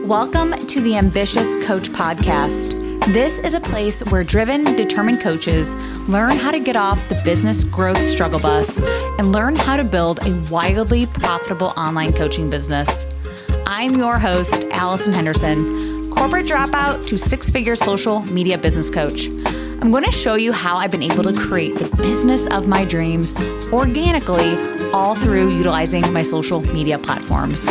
Welcome to the Ambitious Coach Podcast. This is a place where driven, determined coaches learn how to get off the business growth struggle bus and learn how to build a wildly profitable online coaching business. I'm your host, Allison Henderson, corporate dropout to six-figure social media business coach. I'm going to show you how I've been able to create the business of my dreams organically, all through utilizing my social media platforms.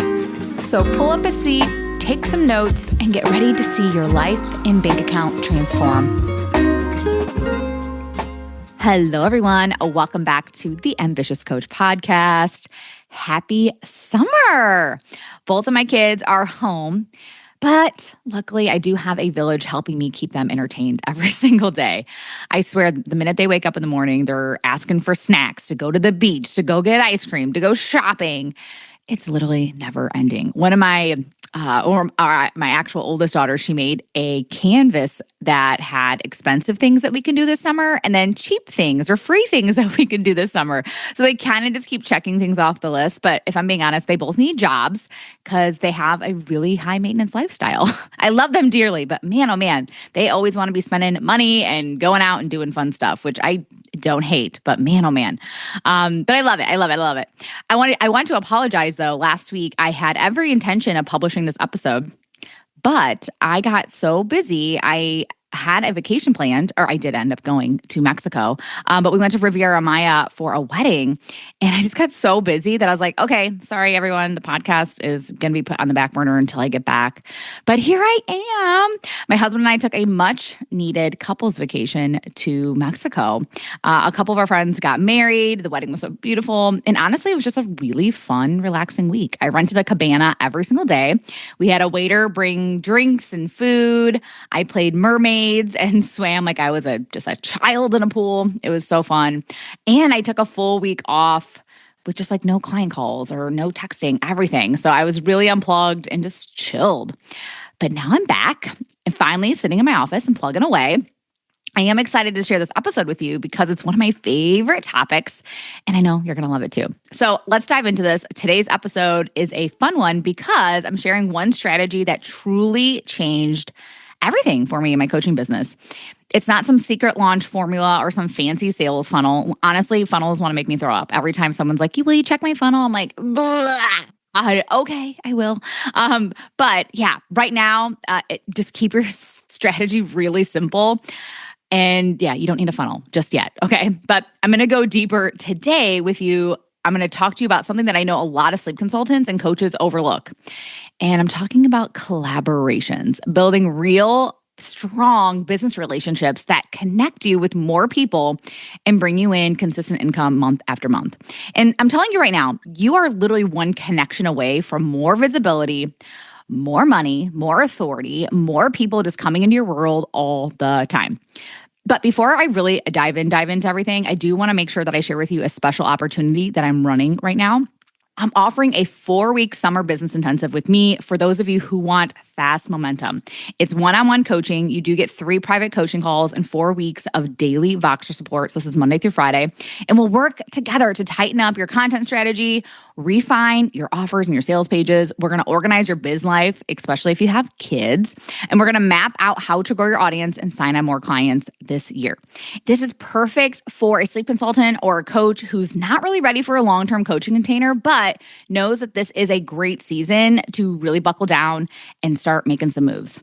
So pull up a seat, take some notes, and get ready to see your life and bank account transform. Hello, everyone. Welcome back to the Ambitious Coach Podcast. Happy summer. Both of my kids are home, but luckily I do have a village helping me keep them entertained every single day. I swear, the minute they wake up in the morning, they're asking for snacks, to go to the beach, to go get ice cream, to go shopping. It's literally never ending. One of my my actual oldest daughter, she made a canvas that had expensive things that we can do this summer and then cheap things or free things that we can do this summer. So they kind of just keep checking things off the list. But if I'm being honest, they both need jobs because they have a really high maintenance lifestyle. I love them dearly, but man, oh man, they always want to be spending money and going out and doing fun stuff, which I don't hate, but man, oh man. But I love it. I love it. I want to apologize though. Last week, I had every intention of publishing this episode, but I got so busy. I had a vacation planned, or I did end up going to Mexico, but we went to Riviera Maya for a wedding, and I just got so busy that I was like, okay, sorry, everyone, the podcast is going to be put on the back burner until I get back. But here I am. My husband and I took a much-needed couples vacation to Mexico. A couple of our friends got married. The wedding was so beautiful, and honestly, it was just a really fun, relaxing week. I rented a cabana every single day. We had a waiter bring drinks and food. I played mermaid and swam like I was just a child in a pool. It was so fun. And I took a full week off with just like no client calls or no texting, everything. So I was really unplugged and just chilled. But now I'm back and finally sitting in my office and plugging away. I am excited to share this episode with you because it's one of my favorite topics, and I know you're going to love it too. So let's dive into this. Today's episode is a fun one because I'm sharing one strategy that truly changed everything for me in my coaching business. It's not some secret launch formula or some fancy sales funnel. Honestly, funnels want to make me throw up. Every time someone's like, will you check my funnel? I'm like, okay, I will. But yeah, right now, just keep your strategy really simple. And yeah, you don't need a funnel just yet. Okay. But I'm going to go deeper today with you. I'm going to talk to you about something that I know a lot of sleep consultants and coaches overlook. And I'm talking about collaborations, building real, strong business relationships that connect you with more people and bring you in consistent income month after month. And I'm telling you right now, you are literally one connection away from more visibility, more money, more authority, more people just coming into your world all the time. But before I really dive into everything, I do want to make sure that I share with you a special opportunity that I'm running right now. I'm offering a 4-week summer business intensive with me for those of you who want fast momentum. It's one-on-one coaching. You do get 3 private coaching calls and 4 weeks of daily Voxer support. So this is Monday through Friday. And we'll work together to tighten up your content strategy, refine your offers and your sales pages. We're going to organize your biz life, especially if you have kids. And we're going to map out how to grow your audience and sign on more clients this year. This is perfect for a sleep consultant or a coach who's not really ready for a long-term coaching container, but knows that this is a great season to really buckle down and start making some moves.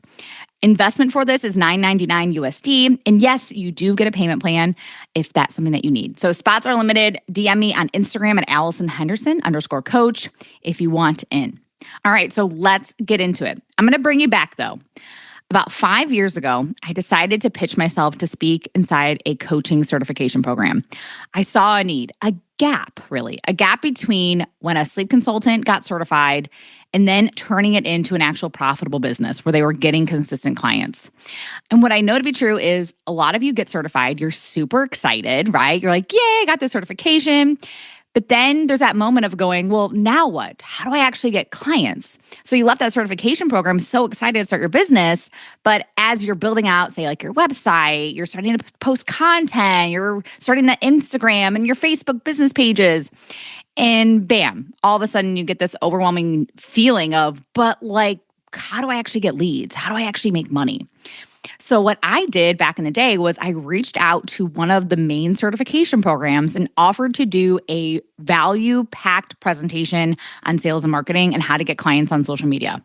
Investment for this is $9.99 USD. And yes, you do get a payment plan if that's something that you need. So spots are limited. DM me on Instagram at AllisonHenderson_coach if you want in. All right, so let's get into it. I'm going to bring you back though. About 5 years ago, I decided to pitch myself to speak inside a coaching certification program. I saw a need, a gap between when a sleep consultant got certified and then turning it into an actual profitable business where they were getting consistent clients. And what I know to be true is a lot of you get certified, you're super excited, right? You're like, yay, I got the certification. But then there's that moment of going, well, now what? How do I actually get clients? So you left that certification program so excited to start your business, but as you're building out, say like your website, you're starting to post content, you're starting the Instagram and your Facebook business pages, and bam, all of a sudden you get this overwhelming feeling of, but like how do I actually get leads? How do I actually make money? So what I did back in the day was I reached out to one of the main certification programs and offered to do a value-packed presentation on sales and marketing and how to get clients on social media.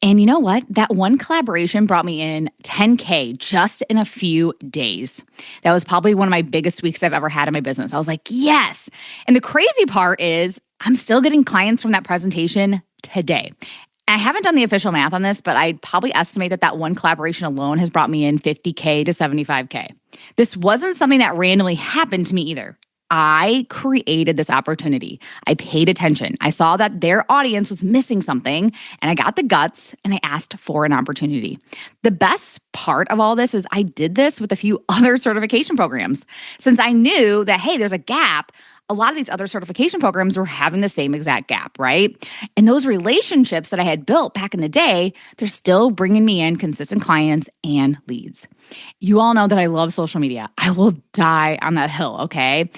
And you know what? That one collaboration brought me in 10K just in a few days. That was probably one of my biggest weeks I've ever had in my business. I was like, yes. And the crazy part is I'm still getting clients from that presentation today. I haven't done the official math on this, but I'd probably estimate that one collaboration alone has brought me in 50K to 75K. This wasn't something that randomly happened to me either. I created this opportunity. I paid attention. I saw that their audience was missing something, and I got the guts and I asked for an opportunity. The best part of all this is I did this with a few other certification programs. Since I knew that, hey, there's a gap, a lot of these other certification programs were having the same exact gap, right? And those relationships that I had built back in the day, they're still bringing me in consistent clients and leads. You all know that I love social media. I will die on that hill, okay?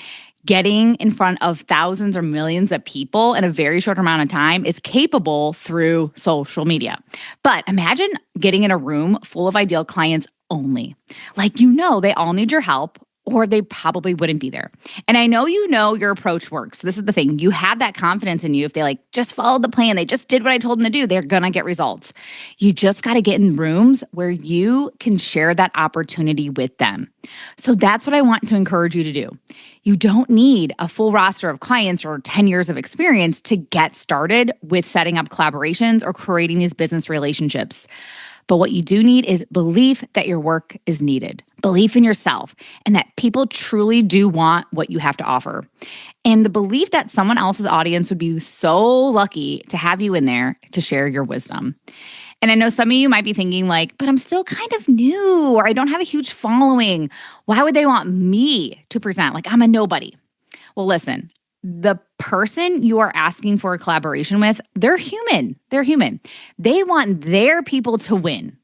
Getting in front of thousands or millions of people in a very short amount of time is capable through social media. But imagine getting in a room full of ideal clients only. Like, they all need your help, or they probably wouldn't be there. And I know your approach works. This is the thing. You have that confidence in you. If they just followed the plan, they just did what I told them to do, they're going to get results. You just got to get in rooms where you can share that opportunity with them. So that's what I want to encourage you to do. You don't need a full roster of clients or 10 years of experience to get started with setting up collaborations or creating these business relationships. But what you do need is belief that your work is needed, belief in yourself, and that people truly do want what you have to offer. And the belief that someone else's audience would be so lucky to have you in there to share your wisdom. And I know some of you might be thinking but I'm still kind of new, or I don't have a huge following. Why would they want me to present? I'm a nobody. Well, listen. The person you are asking for a collaboration with, they're human. They're human. They want their people to win.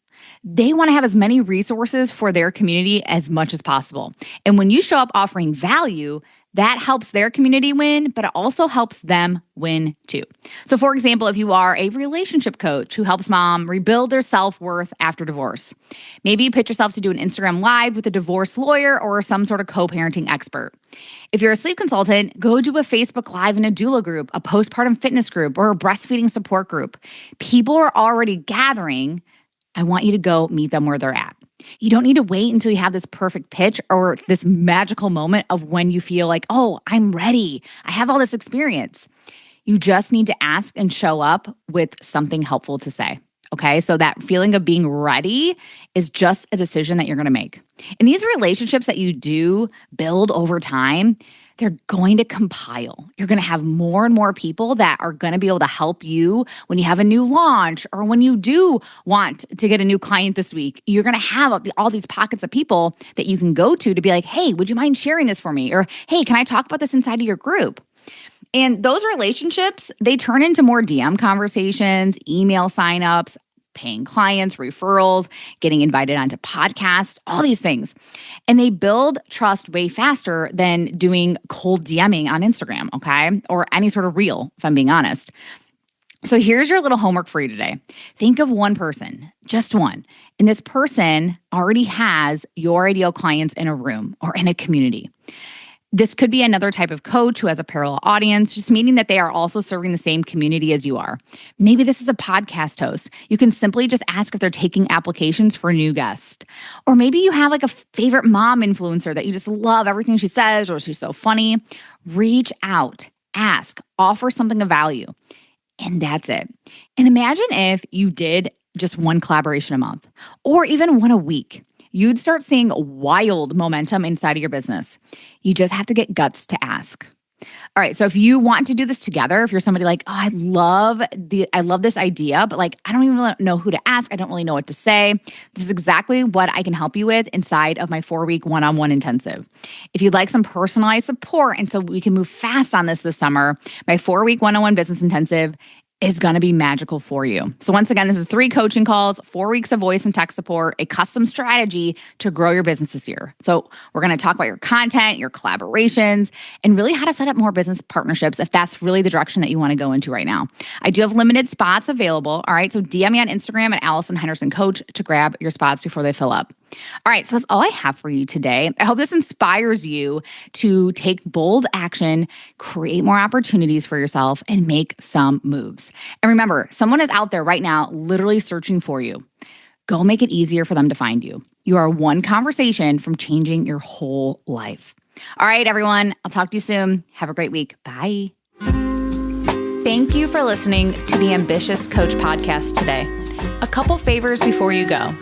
They want to have as many resources for their community as much as possible. And when you show up offering value, that helps their community win, but it also helps them win too. So for example, if you are a relationship coach who helps mom rebuild their self-worth after divorce, maybe you pitch yourself to do an Instagram live with a divorce lawyer or some sort of co-parenting expert. If you're a sleep consultant, go do a Facebook Live in a doula group, a postpartum fitness group, or a breastfeeding support group. People are already gathering. I want you to go meet them where they're at. You don't need to wait until you have this perfect pitch or this magical moment of when you feel like, oh, I'm ready. I have all this experience. You just need to ask and show up with something helpful to say. Okay, so that feeling of being ready is just a decision that you're going to make. And these relationships that you do build over time, they're going to compile. You're going to have more and more people that are going to be able to help you when you have a new launch or when you do want to get a new client this week. You're going to have all these pockets of people that you can go to be like, hey, would you mind sharing this for me? Or, hey, can I talk about this inside of your group? And those relationships, they turn into more DM conversations, email signups, paying clients, referrals, getting invited onto podcasts, all these things. And they build trust way faster than doing cold DMing on Instagram, okay? Or any sort of reel, if I'm being honest. So here's your little homework for you today. Think of one person, just one. And this person already has your ideal clients in a room or in a community. This could be another type of coach who has a parallel audience, just meaning that they are also serving the same community as you are. Maybe this is a podcast host. You can simply just ask if they're taking applications for new guests. Or maybe you have a favorite mom influencer that you just love everything she says, or she's so funny. Reach out, ask, offer something of value. And that's it. And imagine if you did just one collaboration a month or even one a week. You'd start seeing wild momentum inside of your business. You just have to get guts to ask. All right, so if you want to do this together, if you're somebody like, oh, I love this idea, but I don't even really know who to ask. I don't really know what to say. This is exactly what I can help you with inside of my 4-week one-on-one intensive. If you'd like some personalized support, and so we can move fast on this summer, my 4-week one-on-one business intensive is going to be magical for you. So once again, this is 3 coaching calls, 4 weeks of voice and text support, a custom strategy to grow your business this year. So we're going to talk about your content, your collaborations, and really how to set up more business partnerships if that's really the direction that you want to go into right now. I do have limited spots available. All right. So DM me on Instagram at Allison Henderson Coach to grab your spots before they fill up. All right, so that's all I have for you today. I hope this inspires you to take bold action, create more opportunities for yourself, and make some moves. And remember, someone is out there right now literally searching for you. Go make it easier for them to find you. You are one conversation from changing your whole life. All right, everyone, I'll talk to you soon. Have a great week. Bye. Thank you for listening to the Ambitious Coach podcast today. A couple favors before you go.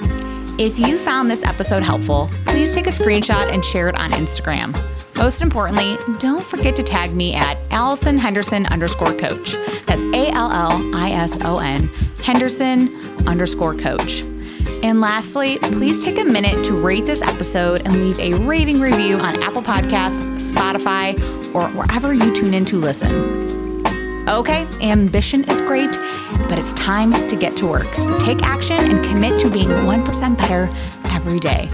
If you found this episode helpful, please take a screenshot and share it on Instagram. Most importantly, don't forget to tag me at Allison Henderson _coach. That's ALLISON Henderson _coach. And lastly, please take a minute to rate this episode and leave a raving review on Apple Podcasts, Spotify, or wherever you tune in to listen. Okay, ambition is great, but it's time to get to work. Take action and commit to being 1% better every day.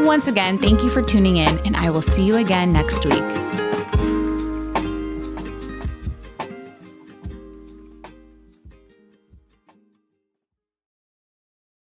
Once again, thank you for tuning in, and I will see you again next week.